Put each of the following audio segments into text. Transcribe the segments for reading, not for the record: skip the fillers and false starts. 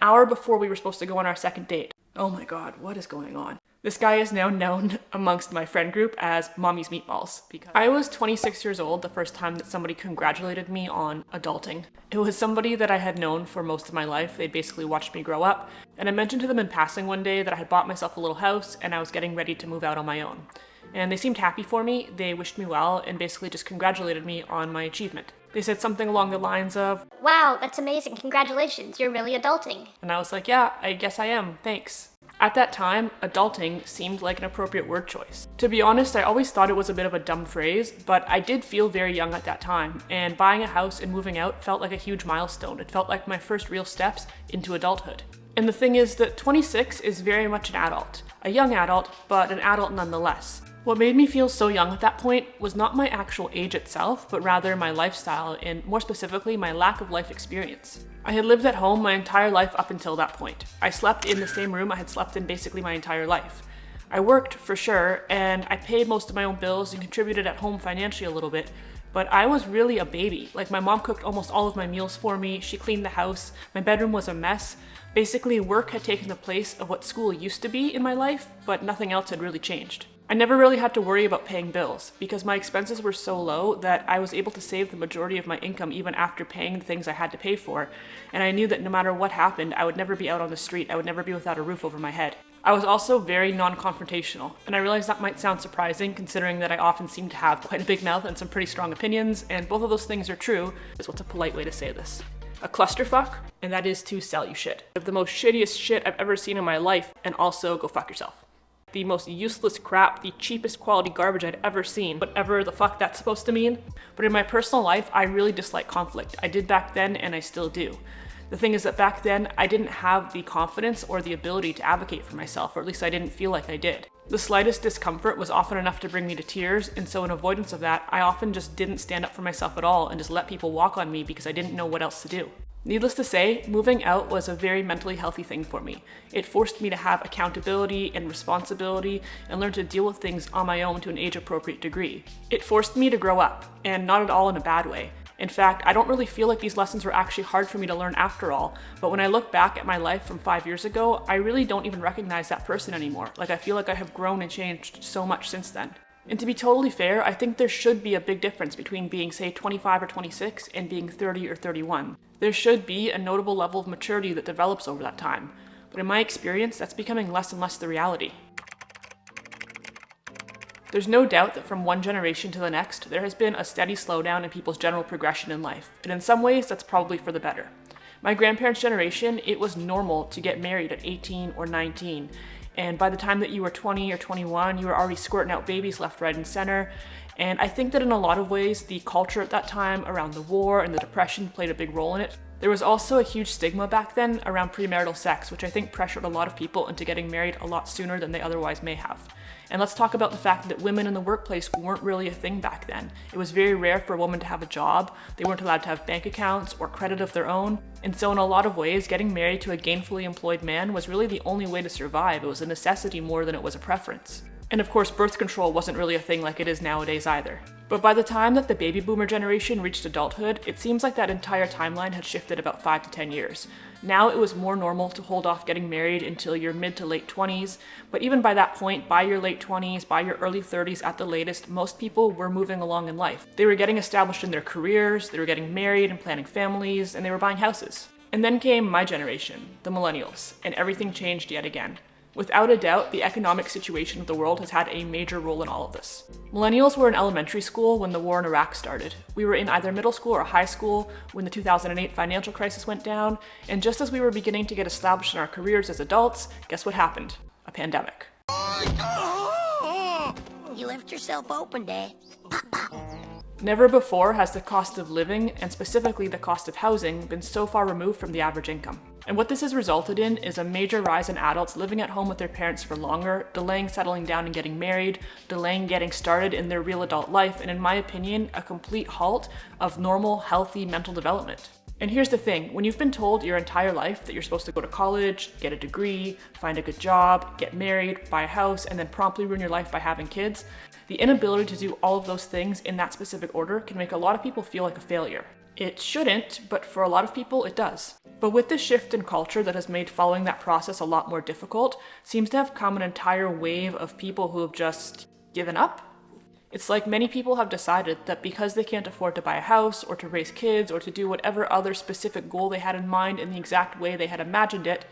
hour before we were supposed to go on our second date. Oh my god, what is going on? This guy is now known amongst my friend group as Mommy's Meatballs because I was 26 years old the first time that somebody congratulated me on adulting. It was somebody that I had known for most of my life. They'd basically watched me grow up, and I mentioned to them in passing one day that I had bought myself a little house and I was getting ready to move out on my own. And they seemed happy for me, they wished me well, and basically just congratulated me on my achievement. They said something along the lines of, "Wow, that's amazing, congratulations, you're really adulting." and I was like, yeah, I guess I am, thanks. At that time, adulting seemed like an appropriate word choice. To be honest, I always thought it was a bit of a dumb phrase, but I did feel very young at that time, and buying a house and moving out felt like a huge milestone. It felt like my first real steps into adulthood. And the thing is that 26 is very much an adult. A young adult, but an adult nonetheless. What made me feel so young at that point was not my actual age itself, but rather my lifestyle, and more specifically, my lack of life experience. I had lived at home my entire life up until that point. I slept in the same room I had slept in basically my entire life. I worked, for sure, and I paid most of my own bills and contributed at home financially a little bit, but I was really a baby. Like, my mom cooked almost all of my meals for me, she cleaned the house, my bedroom was a mess. Basically, work had taken the place of what school used to be in my life, but nothing else had really changed. I never really had to worry about paying bills because my expenses were so low that I was able to save the majority of my income even after paying the things I had to pay for, and I knew that no matter what happened, I would never be out on the street, I would never be without a roof over my head. I was also very non-confrontational, and I realize that might sound surprising considering that I often seem to have quite a big mouth and some pretty strong opinions, and both of those things are true. Is what's a polite way to say this? A clusterfuck, and that is to sell you shit. The most shittiest shit I've ever seen in my life, and also go fuck yourself. The most useless crap, the cheapest quality garbage I'd ever seen, whatever the fuck that's supposed to mean. But in my personal life, I really dislike conflict. I did back then, and I still do. The thing is that back then, I didn't have the confidence or the ability to advocate for myself, or at least I didn't feel like I did. The slightest discomfort was often enough to bring me to tears, and so in avoidance of that, I often just didn't stand up for myself at all and just let people walk on me because I didn't know what else to do. Needless to say, moving out was a very mentally healthy thing for me. It forced me to have accountability and responsibility and learn to deal with things on my own to an age-appropriate degree. It forced me to grow up, and not at all in a bad way. In fact, I don't really feel like these lessons were actually hard for me to learn after all, but when I look back at my life from 5 years ago, I really don't even recognize that person anymore. Like, I feel like I have grown and changed so much since then. And to be totally fair, I think there should be a big difference between being, say, 25 or 26 and being 30 or 31. There should be a notable level of maturity that develops over that time. But in my experience, that's becoming less and less the reality. There's no doubt that from one generation to the next, there has been a steady slowdown in people's general progression in life. And in some ways, that's probably for the better. My grandparents' generation, it was normal to get married at 18 or 19. And by the time that you were 20 or 21, you were already squirting out babies left, right, and center. And I think that in a lot of ways, the culture at that time around the war and the depression played a big role in it. There was also a huge stigma back then around premarital sex, which I think pressured a lot of people into getting married a lot sooner than they otherwise may have. And let's talk about the fact that women in the workplace weren't really a thing back then. It was very rare for a woman to have a job. They weren't allowed to have bank accounts or credit of their own. And so in a lot of ways, getting married to a gainfully employed man was really the only way to survive. It was a necessity more than it was a preference. And of course, birth control wasn't really a thing like it is nowadays either. But by the time that the baby boomer generation reached adulthood, it seems like that entire timeline had shifted about 5 to 10 years. Now it was more normal to hold off getting married until your mid to late 20s, but even by that point, by your late 20s, by your early 30s at the latest, most people were moving along in life. They were getting established in their careers, they were getting married and planning families, and they were buying houses. And then came my generation, the millennials, and everything changed yet again. Without a doubt, the economic situation of the world has had a major role in all of this. Millennials were in elementary school when the war in Iraq started. We were in either middle school or high school when the 2008 financial crisis went down, and just as we were beginning to get established in our careers as adults, guess what happened? A pandemic. You left yourself open, Dad. Never before has the cost of living, and specifically the cost of housing, been so far removed from the average income. And what this has resulted in is a major rise in adults living at home with their parents for longer, delaying settling down and getting married, delaying getting started in their real adult life, and in my opinion, a complete halt of normal, healthy mental development. And here's the thing, when you've been told your entire life that you're supposed to go to college, get a degree, find a good job, get married, buy a house, and then promptly ruin your life by having kids, the inability to do all of those things in that specific order can make a lot of people feel like a failure. It shouldn't, but for a lot of people it does. But with this shift in culture that has made following that process a lot more difficult, seems to have come an entire wave of people who have just given up. It's like many people have decided that because they can't afford to buy a house or to raise kids or to do whatever other specific goal they had in mind in the exact way they had imagined it,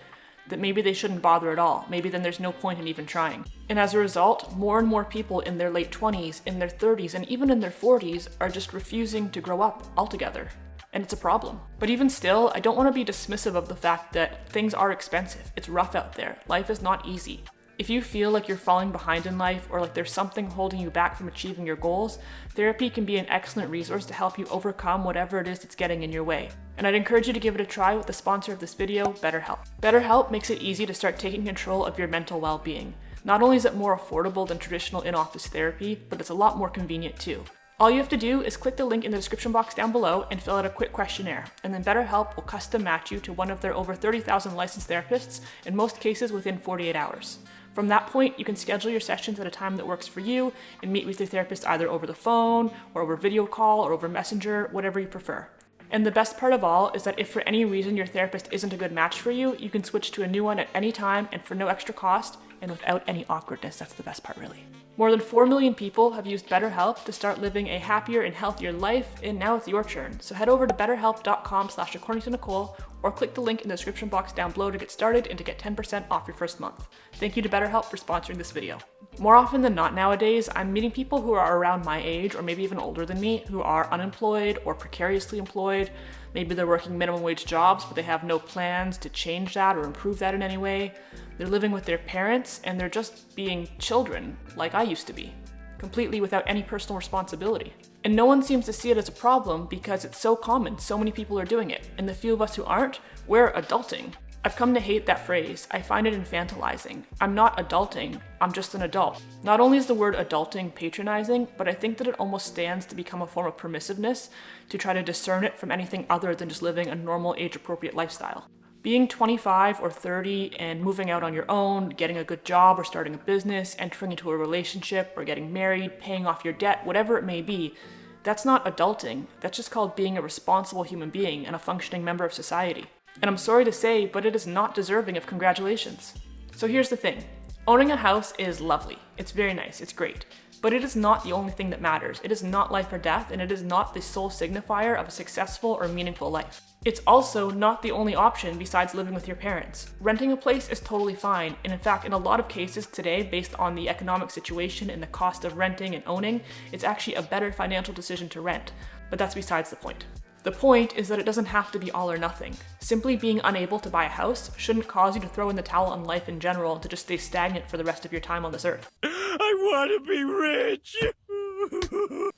that maybe they shouldn't bother at all. Maybe then there's no point in even trying. And as a result, more and more people in their late 20s, in their 30s, and even in their 40s are just refusing to grow up altogether. And it's a problem. But even still, I don't want to be dismissive of the fact that things are expensive. It's rough out there. Life is not easy. If you feel like you're falling behind in life or like there's something holding you back from achieving your goals, therapy can be an excellent resource to help you overcome whatever it is that's getting in your way. And I'd encourage you to give it a try with the sponsor of this video, BetterHelp. BetterHelp makes it easy to start taking control of your mental well-being. Not only is it more affordable than traditional in-office therapy, but it's a lot more convenient too. All you have to do is click the link in the description box down below and fill out a quick questionnaire, and then BetterHelp will custom match you to one of their over 30,000 licensed therapists, in most cases within 48 hours. From that point, you can schedule your sessions at a time that works for you and meet with your therapist either over the phone or over video call or over Messenger, whatever you prefer. And the best part of all is that if for any reason your therapist isn't a good match for you, you can switch to a new one at any time and for no extra cost and without any awkwardness. That's the best part, really. More than 4 million people have used BetterHelp to start living a happier and healthier life, and now it's your turn. So head over to betterhelp.com/accordingtonicole or click the link in the description box down below to get started and to get 10% off your first month. Thank you to BetterHelp for sponsoring this video. More often than not nowadays, I'm meeting people who are around my age or maybe even older than me who are unemployed or precariously employed. Maybe they're working minimum wage jobs, but they have no plans to change that or improve that in any way. They're living with their parents and they're just being children like I used to be, completely without any personal responsibility. And no one seems to see it as a problem because it's so common, so many people are doing it. And the few of us who aren't, we're adulting. I've come to hate that phrase. I find it infantilizing. I'm not adulting, I'm just an adult. Not only is the word adulting patronizing, but I think that it almost stands to become a form of permissiveness to try to discern it from anything other than just living a normal age-appropriate lifestyle. Being 25 or 30 and moving out on your own, getting a good job or starting a business, entering into a relationship or getting married, paying off your debt, whatever it may be, that's not adulting. That's just called being a responsible human being and a functioning member of society. And I'm sorry to say, but it is not deserving of congratulations. So here's the thing. Owning a house is lovely. It's very nice. It's great. But it is not the only thing that matters. It is not life or death, and it is not the sole signifier of a successful or meaningful life. It's also not the only option besides living with your parents. Renting a place is totally fine, and in fact, in a lot of cases today, based on the economic situation and the cost of renting and owning, it's actually a better financial decision to rent. But that's besides the point. The point is that it doesn't have to be all or nothing. Simply being unable to buy a house shouldn't cause you to throw in the towel on life in general and to just stay stagnant for the rest of your time on this earth. I want to be rich!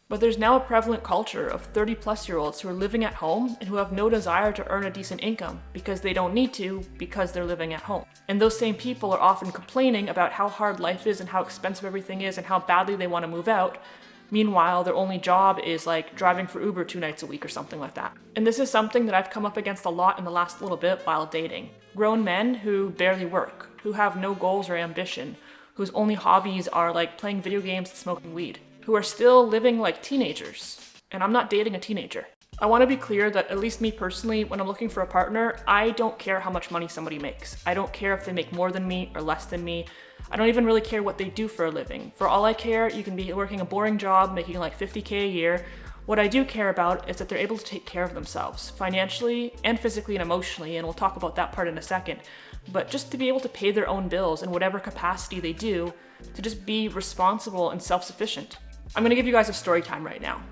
But there's now a prevalent culture of 30-plus-year-olds who are living at home and who have no desire to earn a decent income because they don't need to because they're living at home. And those same people are often complaining about how hard life is and how expensive everything is and how badly they want to move out. Meanwhile, their only job is like driving for Uber 2 nights a week or something like that. And this is something that I've come up against a lot in the last little bit while dating. Grown men who barely work, who have no goals or ambition, whose only hobbies are like playing video games and smoking weed, who are still living like teenagers. And I'm not dating a teenager. I want to be clear that at least me personally, when I'm looking for a partner, I don't care how much money somebody makes. I don't care if they make more than me or less than me. I don't even really care what they do for a living. For all I care, you can be working a boring job, making like $50K a year. What I do care about is that they're able to take care of themselves, financially and physically and emotionally, and we'll talk about that part in a second. But just to be able to pay their own bills in whatever capacity they do, to just be responsible and self-sufficient. I'm gonna give you guys a story time right now.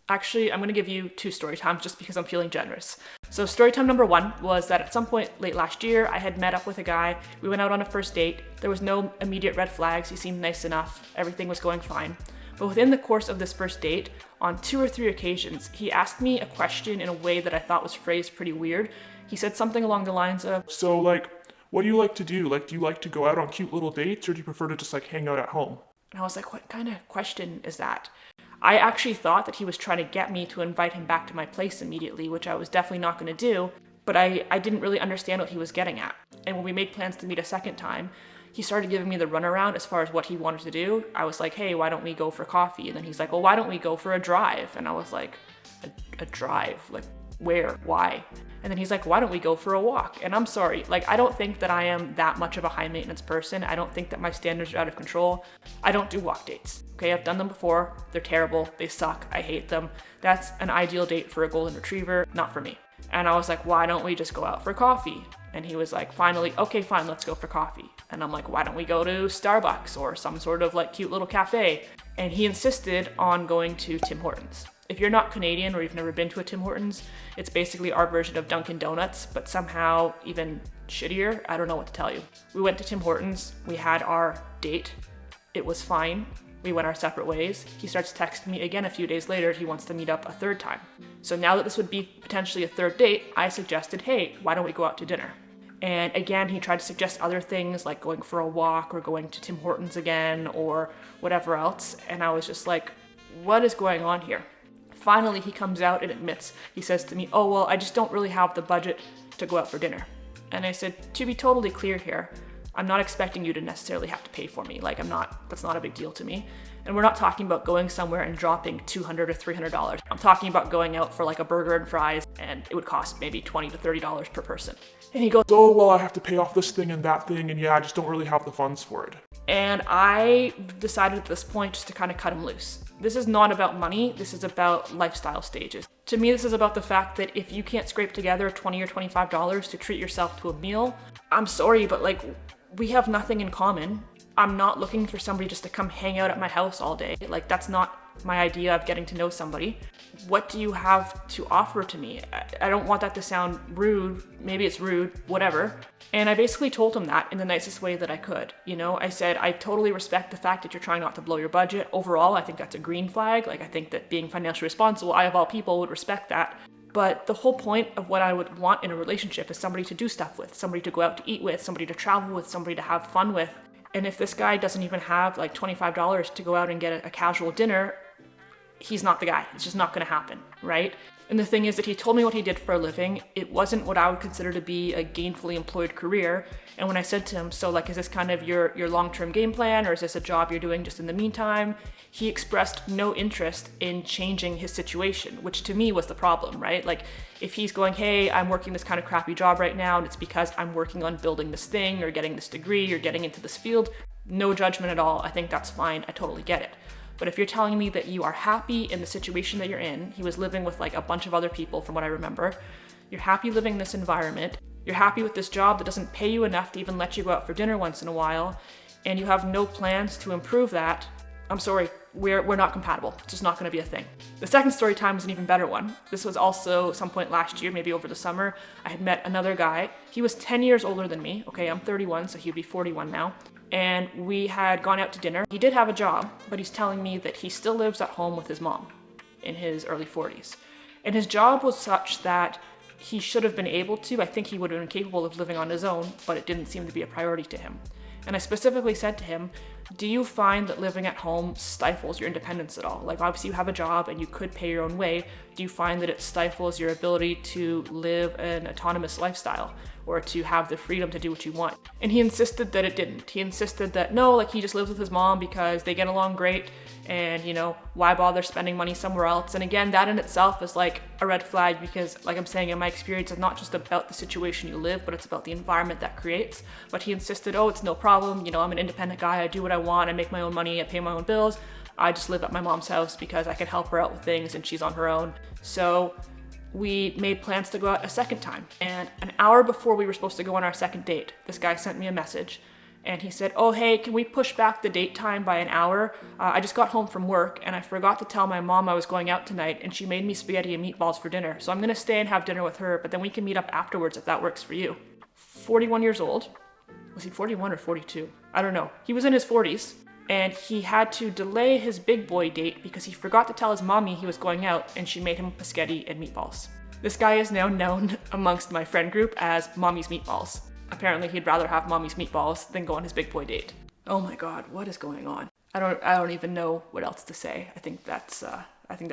Actually, I'm gonna give you 2 story times just because I'm feeling generous. So story time number 1 was that at some point late last year, I had met up with a guy. We went out on a first date. There was no immediate red flags. He seemed nice enough. Everything was going fine. But within the course of this first date, on 2 or 3 occasions, he asked me a question in a way that I thought was phrased pretty weird. He said something along the lines of, So, what do you like to do? Do you like to go out on cute little dates, or do you prefer to just, hang out at home? and I was like, what kind of question is that? I actually thought that he was trying to get me to invite him back to my place immediately, which I was definitely not going to do, but I didn't really understand what he was getting at. And when we made plans to meet a second time, he started giving me the runaround as far as what he wanted to do. I was like, hey, why don't we go for coffee? And then he's like, well, why don't we go for a drive? And I was like, a drive? Like, Where? Why? And then he's like, why don't we go for a walk? And I'm sorry, like, I don't think that I am that much of a high maintenance person. I don't think that my standards are out of control. I don't do walk dates. Okay, I've done them before. They're terrible. They suck. I hate them. That's an ideal date for a golden retriever, not for me. And I was like, why don't we just go out for coffee? And he was like, finally, okay, fine, let's go for coffee. And I'm like, why don't we go to Starbucks or some sort of like cute little cafe? And he insisted on going to Tim Hortons. If you're not Canadian or you've never been to a Tim Hortons, it's basically our version of Dunkin' Donuts, but somehow even shittier. I don't know what to tell you. We went to Tim Hortons. We had our date. It was fine. We went our separate ways. He starts texting me again a few days later. He wants to meet up a third time. So now that this would be potentially a third date, I suggested, hey, why don't we go out to dinner? And again, he tried to suggest other things like going for a walk or going to Tim Hortons again or whatever else. And I was just like, what is going on here? Finally, he comes out and admits, he says to me, oh, well, I just don't really have the budget to go out for dinner. And I said, to be totally clear here, I'm not expecting you to necessarily have to pay for me. Like, that's not a big deal to me. And we're not talking about going somewhere and dropping $200 or $300. I'm talking about going out for like a burger and fries, and it would cost maybe $20 to $30 per person. And he goes, Oh, well, I have to pay off this thing and that thing, and yeah, I just don't really have the funds for it. and I decided at this point just to kind of cut him loose. This is not about money, this is about lifestyle stages. To me, this is about the fact that if you can't scrape together $20 or $25 to treat yourself to a meal, I'm sorry, but like, we have nothing in common. I'm not looking for somebody just to come hang out at my house all day. Like, that's not my idea of getting to know somebody. What do you have to offer to me? I don't want that to sound rude. Maybe it's rude, whatever. And I basically told him that in the nicest way that I could. You know, I said, I totally respect the fact that you're trying not to blow your budget. Overall, I think that's a green flag. Like, I think that being financially responsible, I of all people would respect that. But the whole point of what I would want in a relationship is somebody to do stuff with, somebody to go out to eat with, somebody to travel with, somebody to have fun with. And if this guy doesn't even have like $25 to go out and get a casual dinner, he's not the guy. It's just not going to happen, right? And the thing is that he told me what he did for a living. It wasn't what I would consider to be a gainfully employed career. And when I said to him, so like, is this kind of your long-term game plan, or is this a job you're doing just in the meantime? He expressed no interest in changing his situation, which to me was the problem, right? Like, if he's going, hey, I'm working this kind of crappy job right now, and it's because I'm working on building this thing or getting this degree or getting into this field, no judgment at all. I think that's fine. I totally get it. But if you're telling me that you are happy in the situation that you're in, he was living with like a bunch of other people from what I remember, you're happy living in this environment, you're happy with this job that doesn't pay you enough to even let you go out for dinner once in a while, and you have no plans to improve that, I'm sorry, we're not compatible. It's just not gonna be a thing. The second story time is an even better one. This was also some point last year, maybe over the summer. I had met another guy. He was 10 years older than me. Okay, I'm 31, so he'd be 41 now. And we had gone out to dinner. He did have a job, but he's telling me that he still lives at home with his mom in his early 40s. And his job was such that he should have been able to, I think he would have been capable of living on his own, but it didn't seem to be a priority to him. And I specifically said to him, do you find that living at home stifles your independence at all? Like, obviously you have a job and you could pay your own way. Do you find that it stifles your ability to live an autonomous lifestyle or to have the freedom to do what you want? And he insisted that it didn't. He insisted that no, like, he just lives with his mom because they get along great, and you know, why bother spending money somewhere else? And again, that in itself is like a red flag, because like I'm saying, in my experience, it's not just about the situation you live, but it's about the environment that creates. But he insisted, oh, it's no problem, you know, I'm an independent guy, I do what I want, I make my own money, I pay my own bills, I just live at my mom's house because I can help her out with things and she's on her own. So we made plans to go out a second time. And an hour before we were supposed to go on our second date, this guy sent me a message. And he said, oh, hey, can we push back the date time by an hour? I just got home from work and I forgot to tell my mom I was going out tonight, and she made me spaghetti and meatballs for dinner. So I'm gonna stay and have dinner with her, but then we can meet up afterwards if that works for you. 41 years old. Was he 41 or 42? I don't know. He was in his 40s, and he had to delay his big boy date because he forgot to tell his mommy he was going out, and she made him spaghetti and meatballs. This guy is now known amongst my friend group as Mommy's Meatballs. Apparently he'd rather have Mommy's Meatballs than go on his big boy date. Oh my god, what is going on? I don't even know what else to say. I think that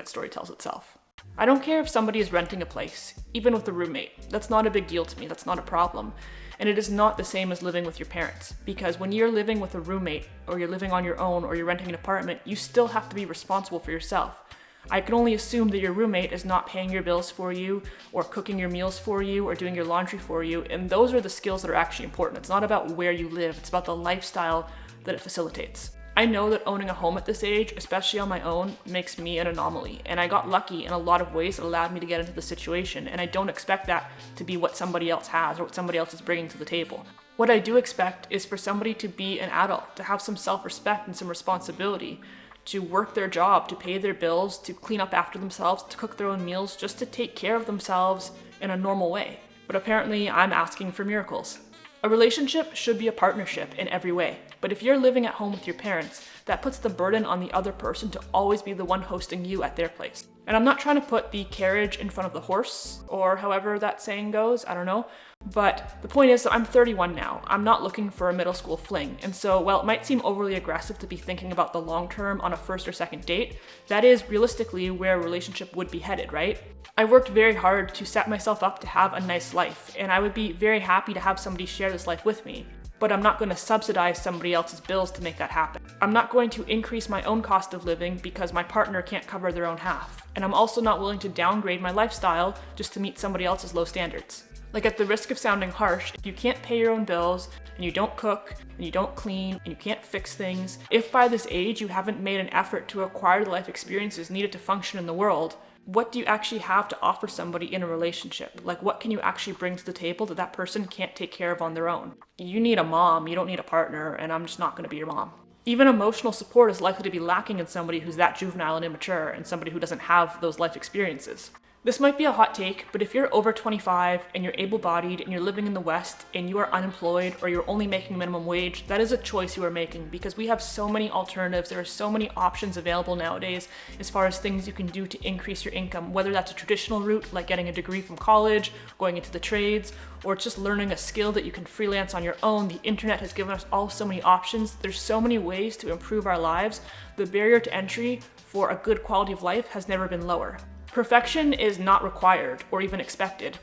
story tells itself. I don't care if somebody is renting a place, even with a roommate. That's not a big deal to me, that's not a problem. And it is not the same as living with your parents, because when you're living with a roommate, or you're living on your own, or you're renting an apartment, you still have to be responsible for yourself. I can only assume that your roommate is not paying your bills for you, or cooking your meals for you, or doing your laundry for you, and those are the skills that are actually important. It's not about where you live, it's about the lifestyle that it facilitates. I know that owning a home at this age, especially on my own, makes me an anomaly, and I got lucky in a lot of ways that allowed me to get into the situation, and I don't expect that to be what somebody else has or what somebody else is bringing to the table. What I do expect is for somebody to be an adult, to have some self-respect and some responsibility, to work their job, to pay their bills, to clean up after themselves, to cook their own meals, just to take care of themselves in a normal way. But apparently, I'm asking for miracles. A relationship should be a partnership in every way, but if you're living at home with your parents, that puts the burden on the other person to always be the one hosting you at their place. And I'm not trying to put the carriage in front of the horse, or however that saying goes, I don't know. But the point is that I'm 31 now. I'm not looking for a middle school fling. And so while it might seem overly aggressive to be thinking about the long term on a first or second date, that is realistically where a relationship would be headed, right? I worked very hard to set myself up to have a nice life, and I would be very happy to have somebody share this life with me. But I'm not going to subsidize somebody else's bills to make that happen. I'm not going to increase my own cost of living because my partner can't cover their own half. And I'm also not willing to downgrade my lifestyle just to meet somebody else's low standards. Like, at the risk of sounding harsh, if you can't pay your own bills, and you don't cook, and you don't clean, and you can't fix things, if by this age you haven't made an effort to acquire the life experiences needed to function in the world, what do you actually have to offer somebody in a relationship? Like, what can you actually bring to the table that that person can't take care of on their own? You need a mom, you don't need a partner, and I'm just not going to be your mom. Even emotional support is likely to be lacking in somebody who's that juvenile and immature, and somebody who doesn't have those life experiences. This might be a hot take, but if you're over 25 and you're able-bodied and you're living in the West and you are unemployed or you're only making minimum wage, that is a choice you are making, because we have so many alternatives. There are so many options available nowadays as far as things you can do to increase your income, whether that's a traditional route like getting a degree from college, going into the trades, or just learning a skill that you can freelance on your own. The internet has given us all so many options. There's so many ways to improve our lives. The barrier to entry for a good quality of life has never been lower. Perfection is not required or even expected,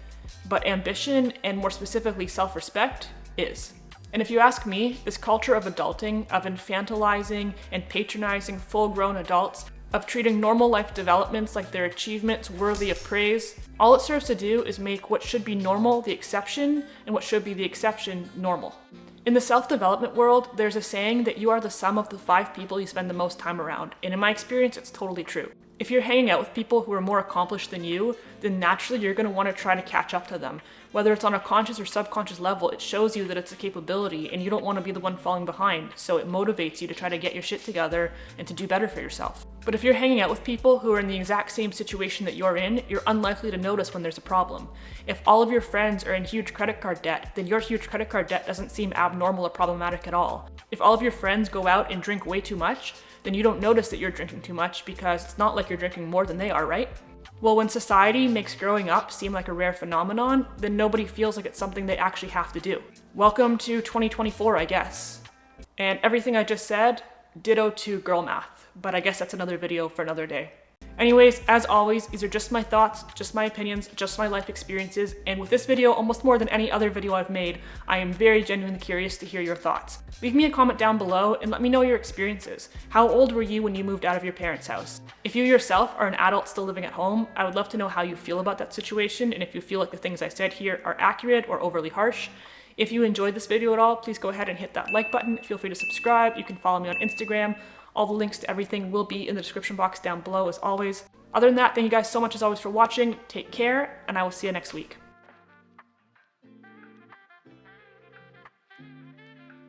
but ambition, and more specifically self-respect, is. And if you ask me, this culture of adulting, of infantilizing and patronizing full-grown adults, of treating normal life developments like they're achievements worthy of praise, all it serves to do is make what should be normal the exception, and what should be the exception normal. In the self-development world, there's a saying that you are the sum of the 5 people you spend the most time around, and in my experience, it's totally true. If you're hanging out with people who are more accomplished than you, then naturally you're going to want to try to catch up to them. Whether it's on a conscious or subconscious level, it shows you that it's a capability and you don't want to be the one falling behind, so it motivates you to try to get your shit together and to do better for yourself. But if you're hanging out with people who are in the exact same situation that you're in, you're unlikely to notice when there's a problem. If all of your friends are in huge credit card debt, then your huge credit card debt doesn't seem abnormal or problematic at all. If all of your friends go out and drink way too much, then you don't notice that you're drinking too much, because it's not like you're drinking more than they are, right? Well, when society makes growing up seem like a rare phenomenon, then nobody feels like it's something they actually have to do. Welcome to 2024, I guess. And everything I just said, ditto to girl math, but I guess that's another video for another day. Anyways, as always, these are just my thoughts, just my opinions, just my life experiences, and with this video, almost more than any other video I've made, I am very genuinely curious to hear your thoughts. Leave me a comment down below and let me know your experiences. How old were you when you moved out of your parents' house? If you yourself are an adult still living at home, I would love to know how you feel about that situation, and if you feel like the things I said here are accurate or overly harsh. If you enjoyed this video at all, please go ahead and hit that like button. Feel free to subscribe. You can follow me on Instagram. All the links to everything will be in the description box down below as always. Other than that, thank you guys so much as always for watching. Take care, and I will see you next week.